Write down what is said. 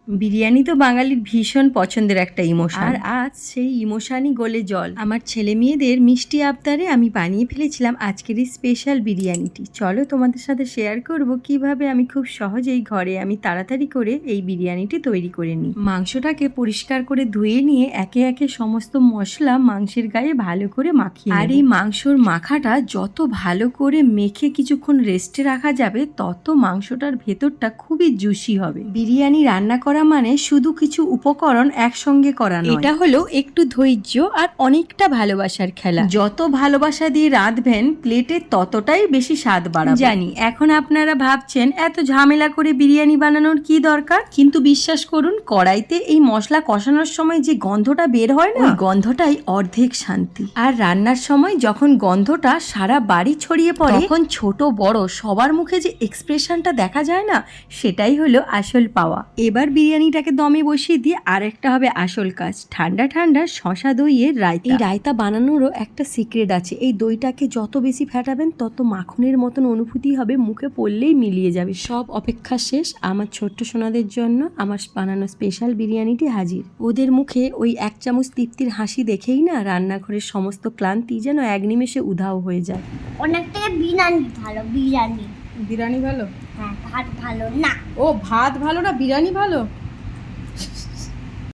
বিরিয়ানি তো বাঙালির ভীষণ পছন্দের একটা ইমোশন, আর আজ সেই ইমোশনই গলে জল। আমার ছেলে মেয়েদের মিষ্টি আবদারে আমি বানিয়ে ফেলেছিলাম আজকের এই স্পেশাল বিরিয়ানিটি। চলো তোমাদের সাথে শেয়ার করব কিভাবে আমি খুব সহজেই ঘরে আমি তাড়াতাড়ি করে এই বিরিয়ানিটি তৈরি করে নিই। মাংসটাকে পরিষ্কার করে ধুয়ে নিয়ে একে একে সমস্ত মশলা মাংসের গায়ে ভালো করে মাখিয়ে, আর এই মাংসর মাখাটা যত ভালো করে মেখে কিছুক্ষণ রেস্টে রাখা যাবে তত মাংসটার ভেতরটা খুবই জুসি হবে। বিরিয়ানি রান্না করা মানে শুধু কিছু উপকরণ একসঙ্গে করা নয়, এটা হলো একটু ধৈর্য আর অনেকটা ভালোবাসার খেলা। যত ভালোবাসা দিয়ে রাঁধবেন প্লেটে ততটাই বেশি স্বাদ বাড়াবে। জানি এখন আপনারা ভাবছেন এত ঝামেলা করে বিরিয়ানি বানানোর কি দরকার, কিন্তু বিশ্বাস করুন কড়াইতে এই মশলা কষানোর সময় যে গন্ধটা বের হয় না, ওই গন্ধটাই অর্ধেক শান্তি। আর রান্নার সময় যখন গন্ধটা সারা বাড়ি ছড়িয়ে পড়ে তখন ছোট বড় সবার মুখে যে এক্সপ্রেশনটা দেখা যায় না, সেটাই হলো আসল পাওয়া। এবার বিরিয়ানিটাকে দমে বসিয়ে দিয়ে আরেকটা হবে আসল কাজ, ঠান্ডা ঠান্ডা শশা দইয়ের রায়তা। এই রায়তা বানানোরও একটা সিক্রেট আছে। এই দইটাকে যত বেশি ফেটাবেন তত মাখনের মতন অনুভূতি হবে, মুখে পড়লেই মিলিয়ে যাবে। সব অপেক্ষা শেষ, আমার ছোট্ট সোনাদের জন্য আমার বানানো স্পেশাল বিরিয়ানিটি হাজির। ওদের মুখে ওই এক চামচ তৃপ্তির হাসি দেখেই না রান্নাঘরের সমস্ত ক্লান্তি যেন এক নিমেষে উধাও হয়ে যায়। অনেক থেকে বিরিয়ানি ভালো। বিরিয়ানি বিরিয়ানি ভালো? হ্যাঁ, ভাত ভালো না। ও ভাত ভালো না বিরিয়ানি ভালো?